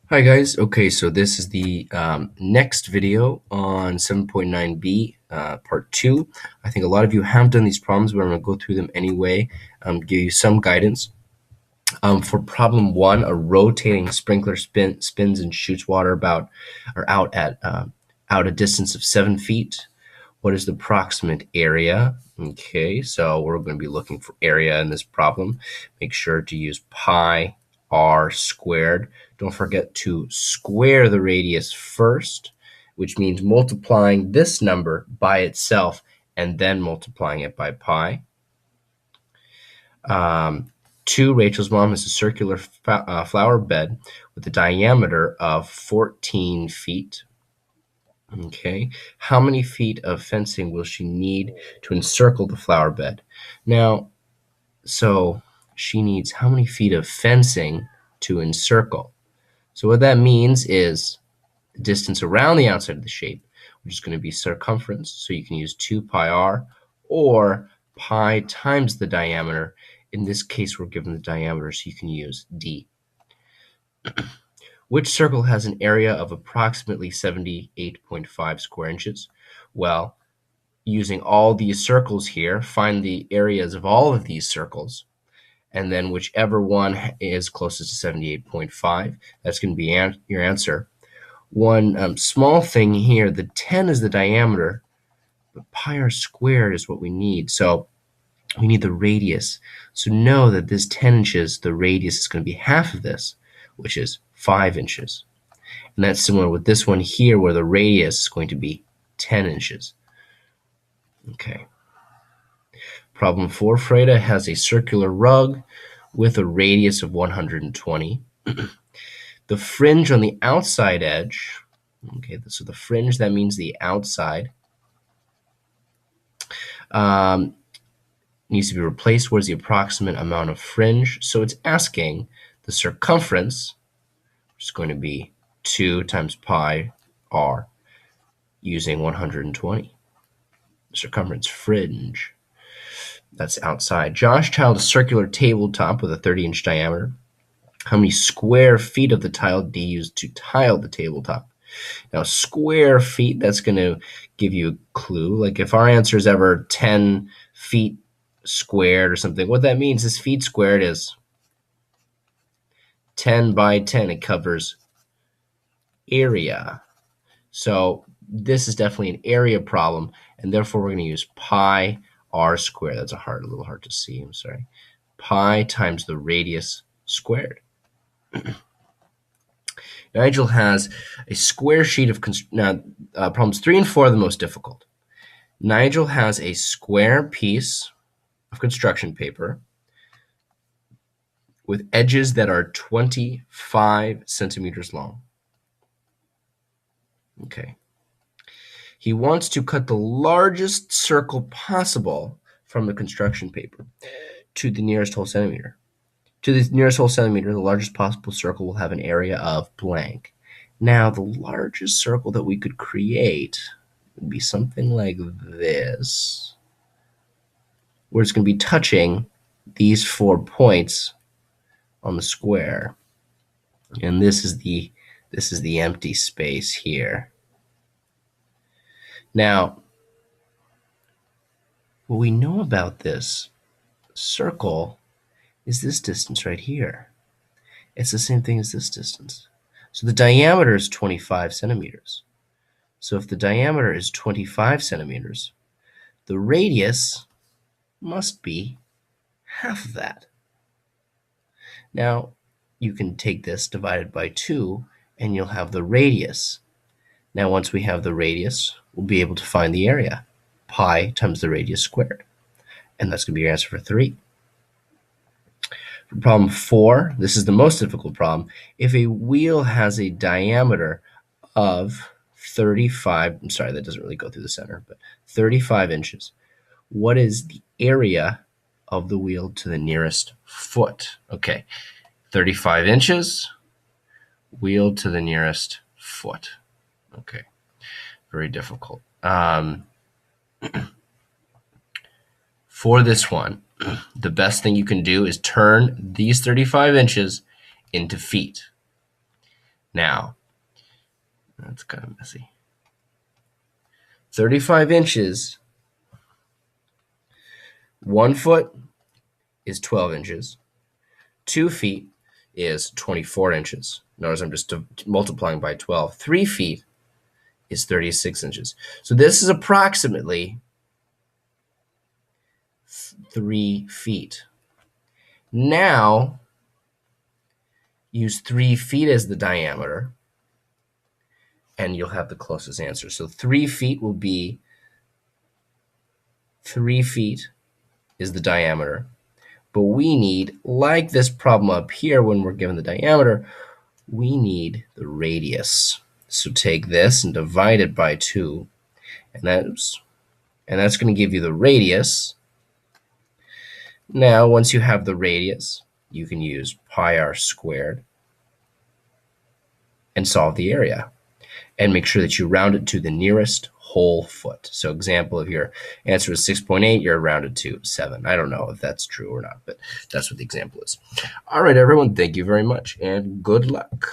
Hi guys, okay, so this is the next video on 7.9b part 2. I think a lot of you have done these problems, but I'm going to go through them anyway, give you some guidance. For problem 1, a rotating sprinkler spins and shoots water out a distance of 7 feet. What is the approximate area? Okay, so we're going to be looking for area in this problem. Make sure to use pi r squared. Don't forget to square the radius first, which means multiplying this number by itself and then multiplying it by pi. 2, Rachel's mom has a circular flower bed with a diameter of 14 feet. Okay, how many feet of fencing will she need to encircle the flower bed? Now, so she needs how many feet of fencing to encircle? So what that means is the distance around the outside of the shape, which is going to be circumference. So you can use 2 pi r or pi times the diameter. In this case, we're given the diameter, so you can use d. Which circle has an area of approximately 78.5 square inches? Well, using all these circles here, find the areas of all of these circles, and then whichever one is closest to 78.5, that's going to be your answer. One small thing here, the 10 is the diameter, but pi r squared is what we need. So we need the radius. So know that this 10 inches, the radius is going to be half of this, which is 5 inches. And that's similar with this one here, where the radius is going to be 10 inches. Okay. Problem 4, Freda has a circular rug with a radius of 120. The fringe on the outside edge, okay, so the fringe, that means the outside, needs to be replaced. What is the approximate amount of fringe? So it's asking the circumference, which is going to be 2 times pi r, using 120. Circumference fringe, that's outside. Josh tiled a circular tabletop with a 30-inch diameter. How many square feet of the tile did he use to tile the tabletop? Now, square feet, that's going to give you a clue. Like if our answer is ever 10 feet squared or something, what that means is feet squared is 10 by 10. It covers area. So this is definitely an area problem, and therefore we're going to use pi r squared. That's a little hard to see, I'm sorry. Pi times the radius squared. Nigel has a square sheet of now problems 3 and 4 are the most difficult. Nigel has a square piece of construction paper with edges that are 25 centimeters long. Okay. He wants to cut the largest circle possible from the construction paper to the nearest whole centimeter. To the nearest whole centimeter, the largest possible circle will have an area of blank. Now, the largest circle that we could create would be something like this, where it's going to be touching these 4 points on the square. And this is the empty space here. Now, what we know about this circle is this distance right here. It's the same thing as this distance. So the diameter is 25 centimeters. So if the diameter is 25 centimeters, the radius must be half of that. Now, you can take this divided by 2, and you'll have the radius. Now, once we have the radius, we'll be able to find the area. Pi times the radius squared. And that's going to be your answer for 3. For problem 4, this is the most difficult problem. If a wheel has a diameter of 35, I'm sorry, that doesn't really go through the center, but 35 inches, what is the area of the wheel to the nearest foot? Okay, 35 inches, wheel to the nearest foot. Okay, very difficult. For this one, the best thing you can do is turn these 35 inches into feet. Now, that's kind of messy. 35 inches, 1 foot is 12 inches. 2 feet is 24 inches. Notice I'm just multiplying by 12. 3 feet is 36 inches. So this is approximately 3 feet. Now, use 3 feet as the diameter, and you'll have the closest answer. So 3 feet will be 3 feet is the diameter. But we need, like this problem up here when we're given the diameter, we need the radius. So take this and divide it by 2, and that's going to give you the radius. Now, once you have the radius, you can use pi r squared and solve the area. And make sure that you round it to the nearest whole foot. So example, if your answer is 6.8, you're rounded to 7. I don't know if that's true or not, but that's what the example is. All right, everyone, thank you very much, and good luck.